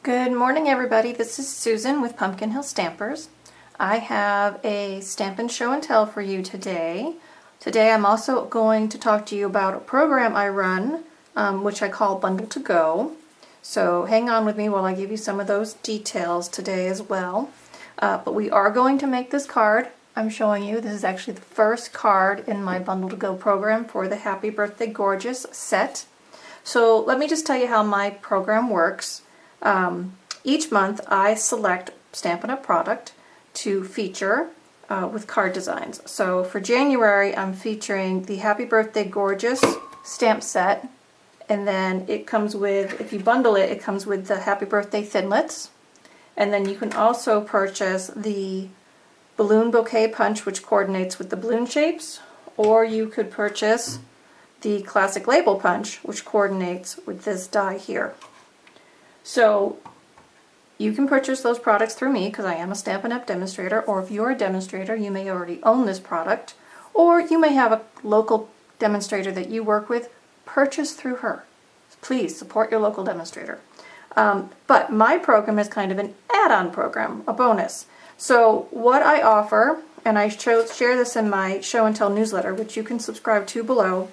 Good morning, everybody. This is Susan with Pumpkin Hill Stampers. I have a Stampin' Show and Tell for you today. Today I'm also going to talk to you about a program I run, which I call Bundle to Go. So hang on with me while I give you some of those details today as well. But we are going to make this card I'm showing you. This is actually the first card in my Bundle to Go program for the Happy Birthday Gorgeous set. So let me just tell you how my program works. Each month I select Stampin' Up! Product to feature with card designs. So for January I'm featuring the Happy Birthday Gorgeous stamp set, and then it comes with, if you bundle it, it comes with the Happy Birthday Thinlits, and then you can also purchase the Balloon Bouquet Punch, which coordinates with the balloon shapes, or you could purchase the Classic Label Punch, which coordinates with this die here. So you can purchase those products through me because I am a Stampin' Up! Demonstrator, or if you're a demonstrator you may already own this product, or you may have a local demonstrator that you work with. Purchase through her. Please support your local demonstrator. But my program is kind of an add-on program, a bonus. So what I offer, and I share this in my Show and Tell newsletter, which you can subscribe to below,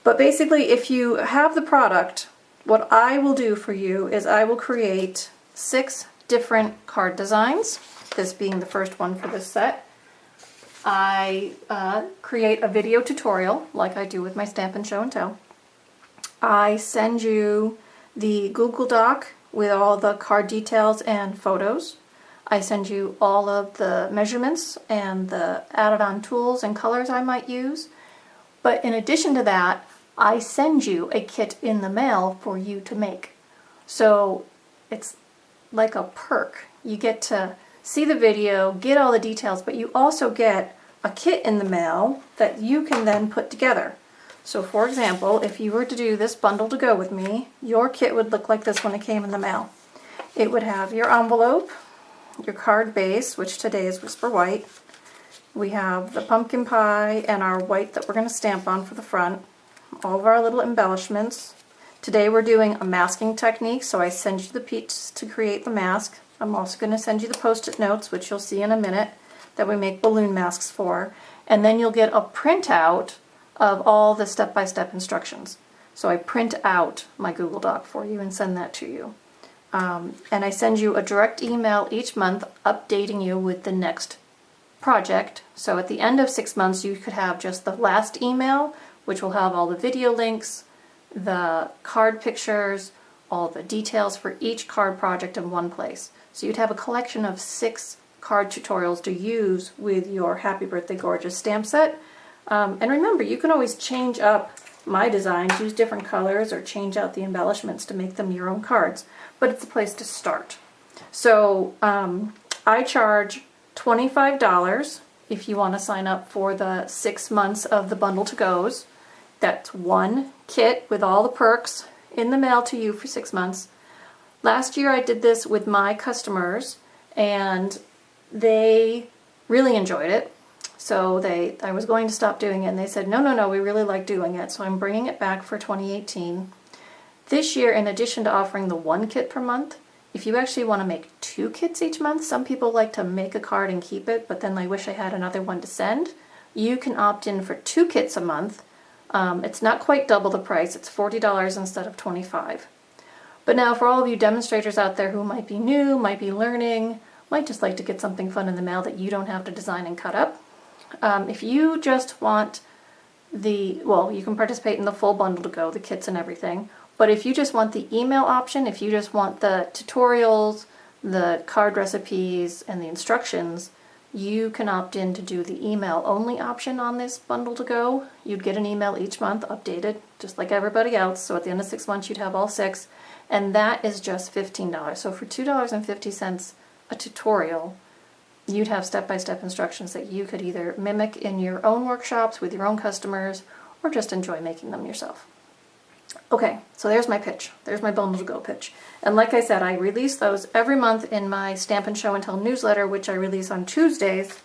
but basically if you have the product, what I will do for you is I will create 6 different card designs, this being the first one for this set. I create a video tutorial like I do with my Stampin' Show and Tell. I send you the Google Doc with all the card details and photos. I send you all of the measurements and the added on tools and colors I might use. But in addition to that, I send you a kit in the mail for you to make. So it's like a perk. You get to see the video, get all the details, but you also get a kit in the mail that you can then put together. So for example, if you were to do this Bundle to Go with me, your kit would look like this when it came in the mail. It would have your envelope, your card base, which today is Whisper White. We have the pumpkin pie and our white that we're going to stamp on for the front. All of our little embellishments. Today we're doing a masking technique, so I send you the piece to create the mask. I'm also going to send you the post-it notes, which you'll see in a minute, that we make balloon masks for. And then you'll get a printout of all the step-by-step instructions. So I print out my Google Doc for you and send that to you. And I send you a direct email each month updating you with the next project. So at the end of 6 months you could have just the last email, which will have all the video links, the card pictures, all the details for each card project in one place. So you'd have a collection of 6 card tutorials to use with your Happy Birthday Gorgeous stamp set. And remember, you can always change up my designs, use different colors, or change out the embellishments to make them your own cards. But it's a place to start. So I charge $25 if you want to sign up for the 6 months of the Bundle to Go's. That's one kit with all the perks in the mail to you for 6 months. Last year I did this with my customers and they really enjoyed it. So I was going to stop doing it and they said, no, we really like doing it. So I'm bringing it back for 2018. This year, in addition to offering the 1 kit per month, if you actually want to make 2 kits each month, some people like to make a card and keep it, but then they wish I had another one to send. You can opt in for 2 kits a month. It's not quite double the price, it's $40 instead of $25. But now for all of you demonstrators out there who might be new, might be learning, might just like to get something fun in the mail that you don't have to design and cut up, if you just want you can participate in the full Bundle to Go, the kits and everything, but if you just want the email option, if you just want the tutorials, the card recipes, and the instructions, you can opt in to do the email only option on this Bundle to Go. You'd get an email each month updated, just like everybody else, so at the end of 6 months you'd have all 6, and that is just $15. So for $2.50 a tutorial, you'd have step-by-step instructions that you could either mimic in your own workshops with your own customers, or just enjoy making them yourself. Okay, so there's my pitch. There's my Bundle to Go pitch. And like I said, I release those every month in my Stampin' Show and Tell newsletter, which I release on Tuesdays.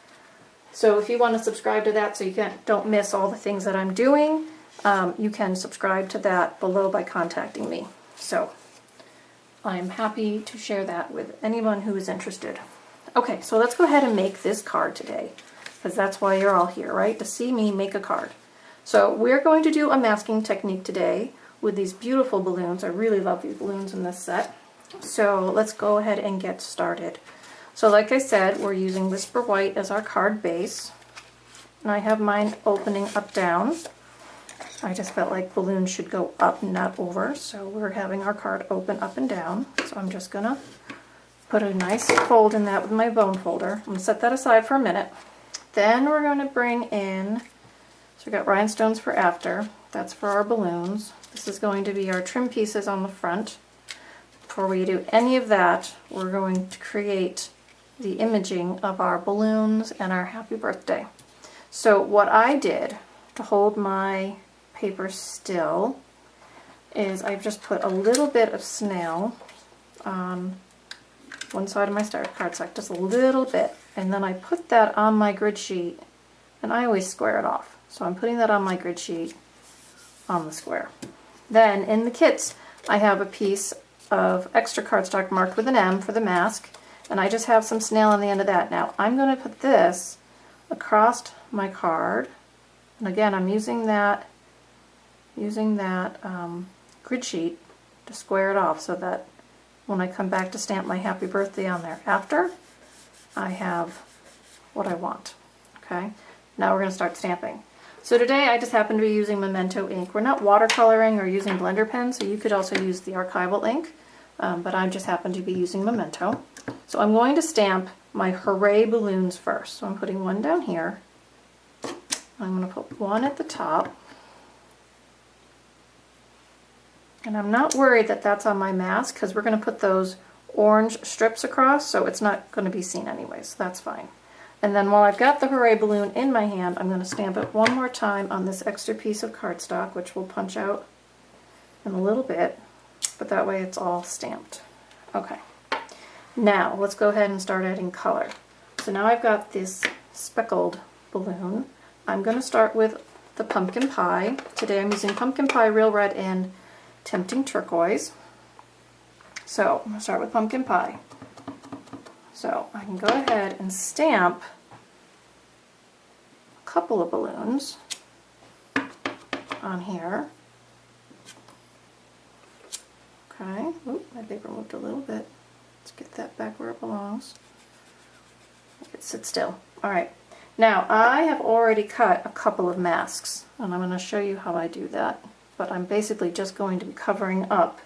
So if you want to subscribe to that so you don't miss all the things that I'm doing, you can subscribe to that below by contacting me. So I'm happy to share that with anyone who is interested. Okay, so let's go ahead and make this card today, because that's why you're all here, right? To see me make a card. So we're going to do a masking technique today with these beautiful balloons. I really love these balloons in this set. So let's go ahead and get started. So like I said, we're using Whisper White as our card base. And I have mine opening up down. I just felt like balloons should go up, not over. So we're having our card open up and down. So I'm just gonna put a nice fold in that with my bone folder. I'm gonna set that aside for a minute. Then we're gonna bring in, so we got rhinestones for after. That's for our balloons. This is going to be our trim pieces on the front. Before we do any of that, we're going to create the imaging of our balloons and our happy birthday. So what I did to hold my paper still is I've just put a little bit of snail on one side of my cardstock, just a little bit, and then I put that on my grid sheet, and I always square it off. So I'm putting that on my grid sheet on the square. Then in the kits, I have a piece of extra cardstock marked with an M for the mask, and I just have some snail on the end of that. Now I'm going to put this across my card, and again I'm using that grid sheet to square it off so that when I come back to stamp my happy birthday on there after, I have what I want. Okay, now we're going to start stamping. So today I just happen to be using Memento ink. We're not watercoloring or using blender pens, so you could also use the archival ink, but I just happen to be using Memento. So I'm going to stamp my Hooray balloons first. So I'm putting one down here. I'm going to put one at the top. And I'm not worried that that's on my mask because we're going to put those orange strips across, so it's not going to be seen anyway, so that's fine. And then while I've got the Hooray balloon in my hand, I'm going to stamp it one more time on this extra piece of cardstock, which we'll punch out in a little bit, but that way it's all stamped. Okay, now let's go ahead and start adding color. So now I've got this speckled balloon. I'm going to start with the pumpkin pie. Today I'm using pumpkin pie real red and tempting turquoise. So I'm going to start with pumpkin pie. So I can go ahead and stamp a couple of balloons on here. Okay, oop, my paper moved a little bit. Let's get that back where it belongs. Make it sit still. Alright, now I have already cut a couple of masks, and I'm going to show you how I do that. But I'm basically just going to be covering up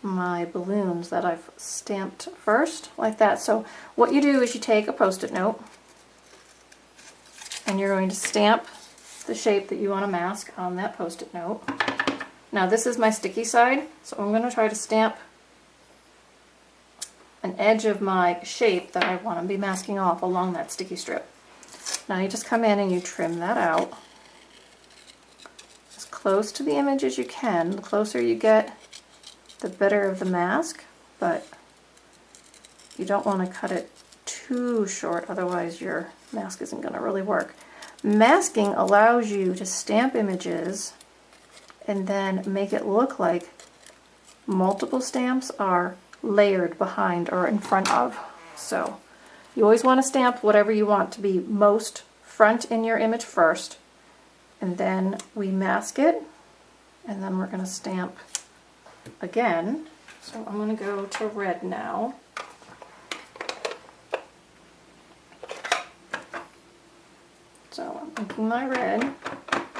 my balloons that I've stamped first, like that. So what you do is you take a Post-it note and you're going to stamp the shape that you want to mask on that Post-it note. Now this is my sticky side, so I'm going to try to stamp an edge of my shape that I want to be masking off along that sticky strip. Now you just come in and you trim that out as close to the image as you can. The closer you get, the better of the mask, but you don't want to cut it too short, otherwise your mask isn't going to really work. Masking allows you to stamp images and then make it look like multiple stamps are layered behind or in front of. So you always want to stamp whatever you want to be most front in your image first, and then we mask it, and then we're going to stamp again. So I'm going to go to red now. So I'm inking my red.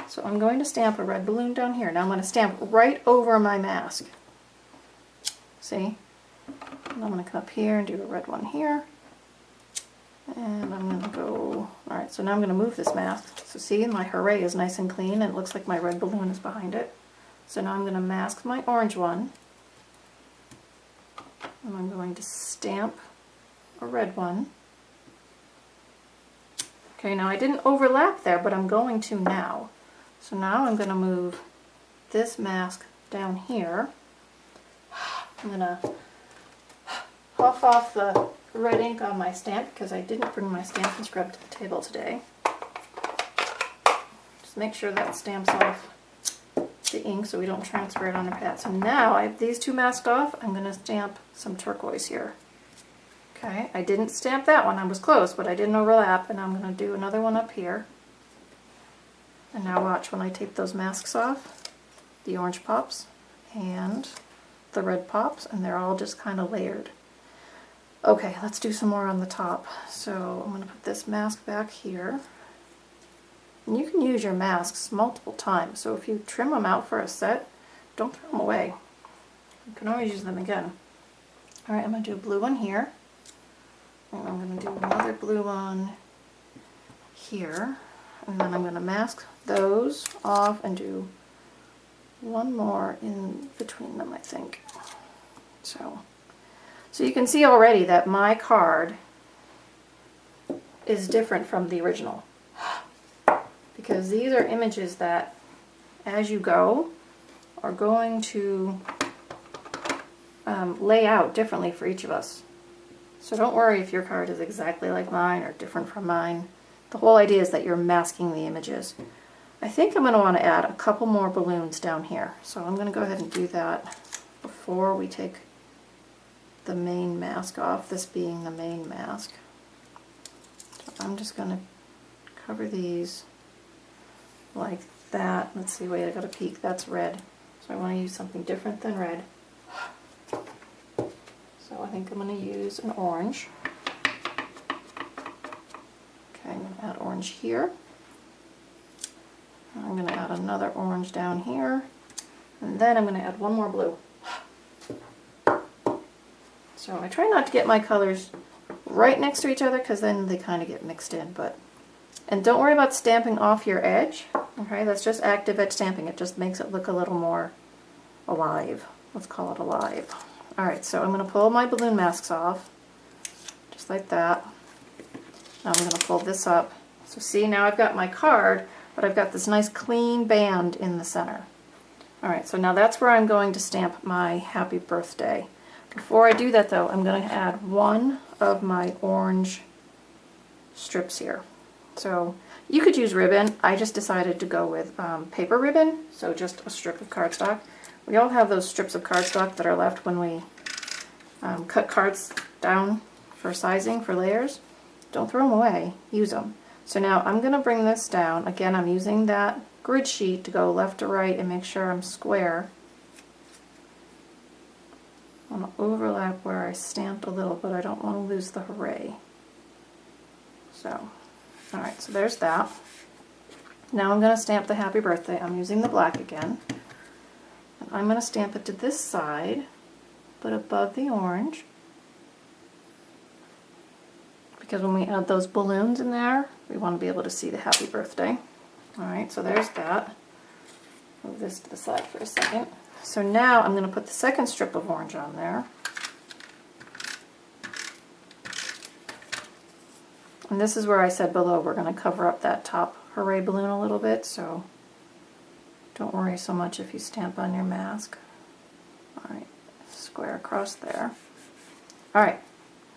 So I'm going to stamp a red balloon down here. Now I'm going to stamp right over my mask. See? And I'm going to come up here and do a red one here. And I'm going to go, alright, so now I'm going to move this mask. So see, my Hooray is nice and clean, and it looks like my red balloon is behind it. So now I'm going to mask my orange one, and I'm going to stamp a red one. Okay, now I didn't overlap there, but I'm going to now. So now I'm going to move this mask down here. I'm going to puff off the red ink on my stamp because I didn't bring my Stampin' scrub to the table today. Just make sure that stamps off the ink so we don't transfer it on our pad. So now I have these two masked off. I'm going to stamp some turquoise here. Okay, I didn't stamp that one. I was close, but I didn't overlap, and I'm going to do another one up here. And now watch when I take those masks off, the orange pops and the red pops, and they're all just kind of layered. Okay, let's do some more on the top. So I'm going to put this mask back here. And you can use your masks multiple times, so if you trim them out for a set, don't throw them away. You can always use them again. Alright, I'm going to do a blue one here. And I'm going to do another blue one here. And then I'm going to mask those off and do one more in between them, I think. So you can see already that my card is different from the original. Because these are images that, as you go, are going to lay out differently for each of us. So don't worry if your card is exactly like mine or different from mine. The whole idea is that you're masking the images. I think I'm going to want to add a couple more balloons down here. So I'm going to go ahead and do that before we take the main mask off, this being the main mask. So I'm just going to cover these like that. Let's see, wait, I got a peek. That's red. So I want to use something different than red. So I think I'm going to use an orange. Okay, I'm going to add orange here. I'm going to add another orange down here. And then I'm going to add one more blue. So I try not to get my colors right next to each other because then they kind of get mixed in. And don't worry about stamping off your edge. Okay, that's just active edge stamping. It just makes it look a little more alive. Let's call it alive. Alright, so I'm going to pull my balloon masks off, just like that. Now I'm going to pull this up. So see, now I've got my card, but I've got this nice clean band in the center. Alright, so now that's where I'm going to stamp my happy birthday. Before I do that though, I'm going to add one of my orange strips here. So you could use ribbon. I just decided to go with paper ribbon, so just a strip of cardstock. We all have those strips of cardstock that are left when we cut cards down for sizing, for layers. Don't throw them away, use them. So now I'm going to bring this down. Again, I'm using that grid sheet to go left to right and make sure I'm square. I want to overlap where I stamped a little, but I don't want to lose the hooray. So, alright, so there's that. Now I'm going to stamp the happy birthday. I'm using the black again. And I'm going to stamp it to this side, but above the orange. Because when we add those balloons in there, we want to be able to see the happy birthday. Alright, so there's that. Move this to the side for a second. So now I'm going to put the second strip of orange on there. And this is where I said below we're going to cover up that top hooray balloon a little bit, so don't worry so much if you stamp on your mask. Alright, square across there. Alright,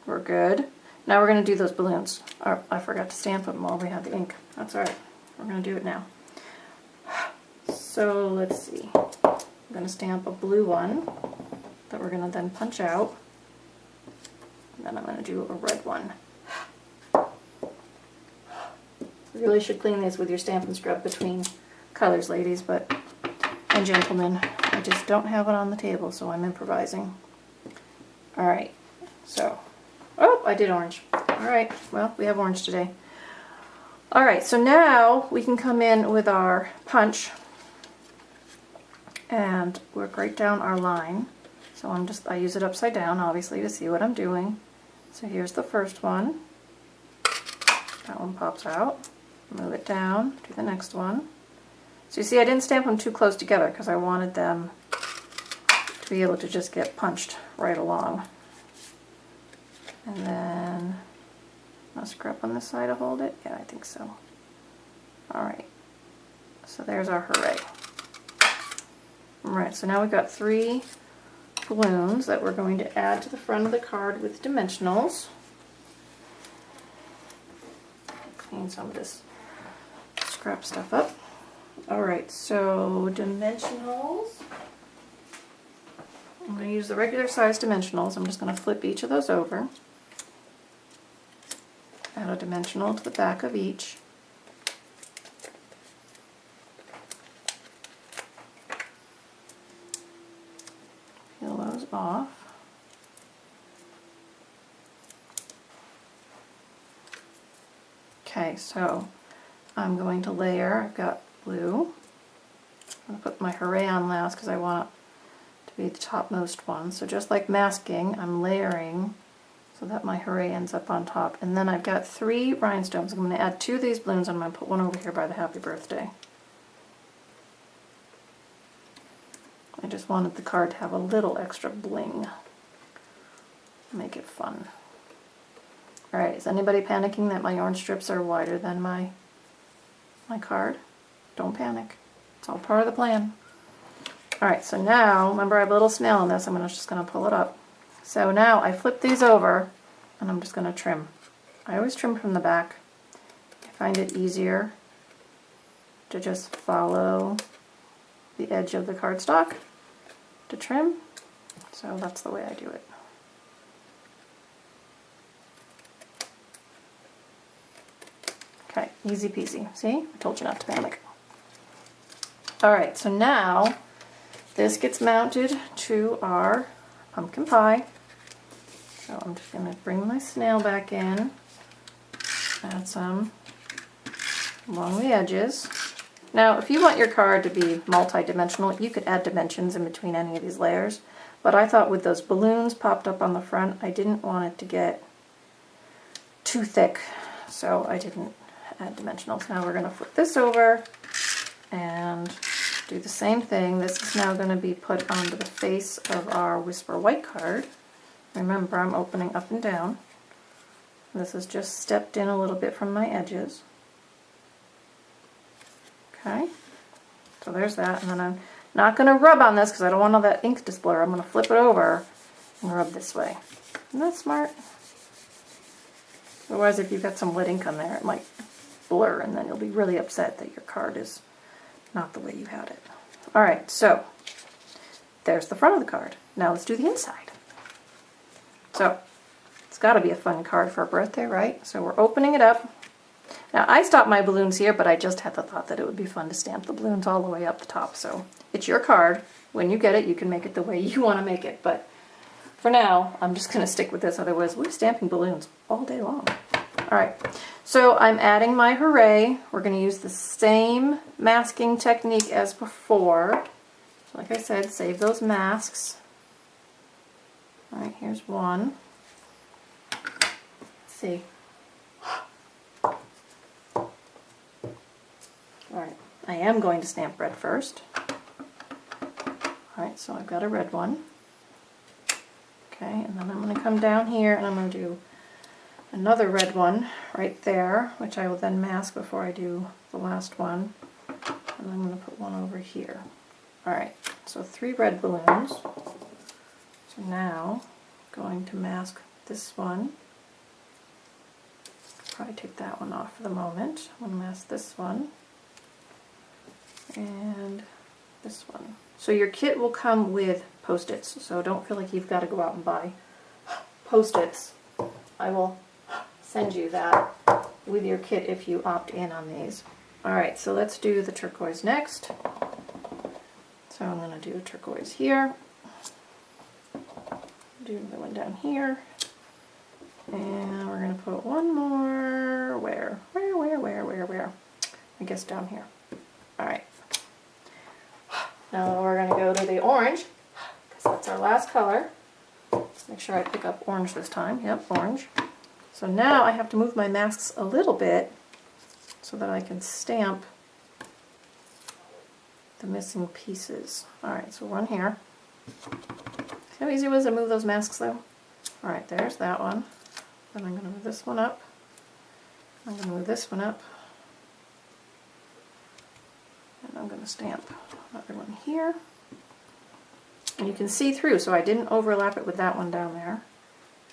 we're good. Now we're going to do those balloons. Oh, I forgot to stamp them while we had the ink. That's alright. We're going to do it now. So let's see. I'm going to stamp a blue one that we're going to then punch out. And then I'm going to do a red one. You really should clean these with your Stampin' Scrub between colors, ladies, and gentlemen. I just don't have it on the table, so I'm improvising. Alright, so, oh, I did orange. Alright, well, we have orange today. Alright, so now we can come in with our punch and work right down our line. So I use it upside down, obviously, to see what I'm doing. So here's the first one. That one pops out. Move it down, do the next one. So you see I didn't stamp them too close together because I wanted them to be able to just get punched right along. And then, I'll scrap on this side to hold it? Yeah, I think so. Alright, so there's our hooray. Alright, so now we've got 3 balloons that we're going to add to the front of the card with dimensionals. Clean some of this scrap stuff up. Alright, so dimensionals. I'm going to use the regular size dimensionals. I'm just going to flip each of those over. Add a dimensional to the back of each. Peel those off. Okay, so I'm going to layer. I've got blue. I'm going to put my hooray on last because I want it to be the topmost one. So just like masking, I'm layering so that my hooray ends up on top. And then I've got 3 rhinestones. I'm going to add 2 of these balloons. I'm going to put one over here by the happy birthday. I just wanted the card to have a little extra bling. Make it fun. Alright, is anybody panicking that my orange strips are wider than my card? Don't panic. It's all part of the plan. Alright, so now, remember I have a little snail on this, I'm just going to pull it up. So now I flip these over and I'm just going to trim. I always trim from the back. I find it easier to just follow the edge of the cardstock to trim. So that's the way I do it. Okay, easy peasy. See? I told you not to panic. Alright, so now this gets mounted to our pumpkin pie. So I'm just going to bring my snail back in, add some along the edges. Now, if you want your card to be multi-dimensional, you could add dimensions in between any of these layers. But I thought with those balloons popped up on the front, I didn't want it to get too thick, so I didn't add dimensionals. Now we're going to flip this over and do the same thing. This is now going to be put onto the face of our Whisper White card. Remember, I'm opening up and down. This is just stepped in a little bit from my edges. Okay, so there's that, and then I'm not going to rub on this because I don't want all that ink to splur. I'm going to flip it over and rub this way. Isn't that smart? Otherwise, if you've got some wet ink on there, it might blur, and then you'll be really upset that your card is not the way you had it. Alright, so there's the front of the card. Now let's do the inside. So, it's got to be a fun card for a birthday, right? So we're opening it up. Now, I stopped my balloons here, but I just had the thought that it would be fun to stamp the balloons all the way up the top. So, it's your card. When you get it, you can make it the way you want to make it. But for now, I'm just going to stick with this. Otherwise, we're stamping balloons all day long. Alright, so I'm adding my hooray. We're going to use the same masking technique as before. Like I said, save those masks. Alright, here's one. Let's see. Alright, I am going to stamp red first. Alright, so I've got a red one. Okay, and then I'm going to come down here and I'm going to do another red one right there, which I will then mask before I do the last one. And I'm going to put one over here. Alright, so 3 red balloons. So now, I'm going to mask this one. Probably take that one off for the moment. I'm going to mask this one. And this one. So your kit will come with Post-its, so don't feel like you've got to go out and buy Post-its. I will send you that with your kit if you opt in on these. Alright, so let's do the turquoise next. So I'm going to do a turquoise here. Do another one down here. And we're going to put one more, where? I guess down here. Alright. Now we're going to go to the orange, because that's our last color. Let's make sure I pick up orange this time. Yep, orange. So now I have to move my masks a little bit so that I can stamp the missing pieces. Alright, so one here. See how easy it was to move those masks though? Alright, there's that one. Then I'm going to move this one up. I'm going to move this one up. And I'm going to stamp another one here. And you can see through, so I didn't overlap it with that one down there.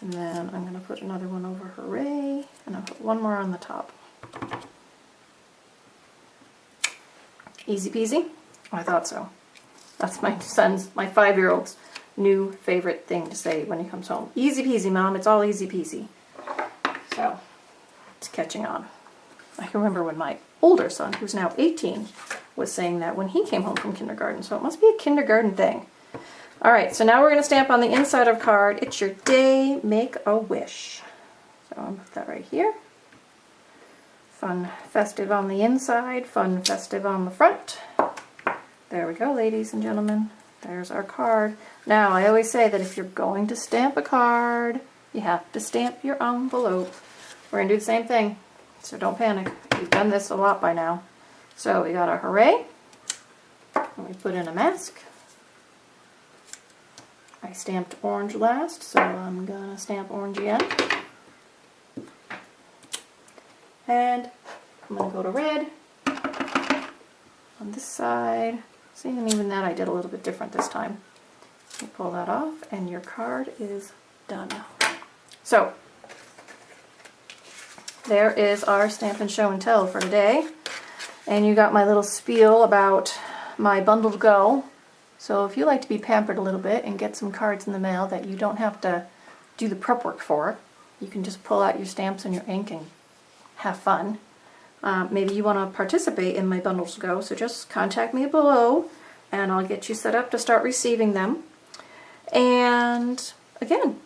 And then I'm going to put another one over hooray, and I'll put one more on the top. Easy peasy? I thought so. That's my 5-year-old's new favorite thing to say when he comes home. Easy peasy, Mom. It's all easy peasy. So, it's catching on. I can remember when my older son, who's now 18, was saying that when he came home from kindergarten. So it must be a kindergarten thing. All right, so now we're going to stamp on the inside of card. It's your day, make a wish. So I'll put that right here. Fun, festive on the inside, fun, festive on the front. There we go, ladies and gentlemen. There's our card. Now, I always say that if you're going to stamp a card, you have to stamp your envelope. We're going to do the same thing, so don't panic. We've done this a lot by now. So we got our hooray, and we put in a mask. I stamped orange last, so I'm going to stamp orange again. And I'm going to go to red on this side. See, and even that I did a little bit different this time. You pull that off, and your card is done. So, there is our Stampin' Show and Tell for today. And you got my little spiel about my bundle to go. So if you like to be pampered a little bit and get some cards in the mail that you don't have to do the prep work for, you can just pull out your stamps and your ink and have fun. Maybe you want to participate in my bundles to go, so just contact me below and I'll get you set up to start receiving them. And again,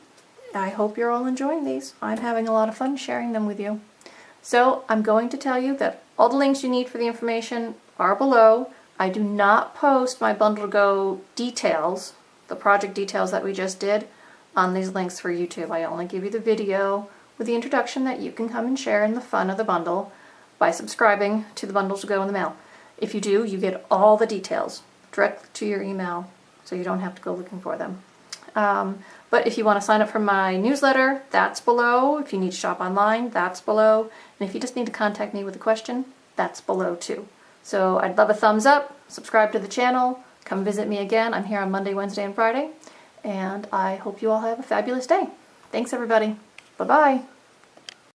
I hope you're all enjoying these. I'm having a lot of fun sharing them with you. So I'm going to tell you that all the links you need for the information are below. I do not post my bundle to go details, the project details that we just did, on these links for YouTube. I only give you the video with the introduction that you can come and share in the fun of the bundle by subscribing to the bundles to go in the mail. If you do, you get all the details direct to your email, so you don't have to go looking for them. But if you want to sign up for my newsletter, that's below. If you need to shop online, that's below. And if you just need to contact me with a question, that's below too. So I'd love a thumbs up, subscribe to the channel, come visit me again. I'm here on Monday, Wednesday, and Friday. And I hope you all have a fabulous day. Thanks, everybody. Bye-bye.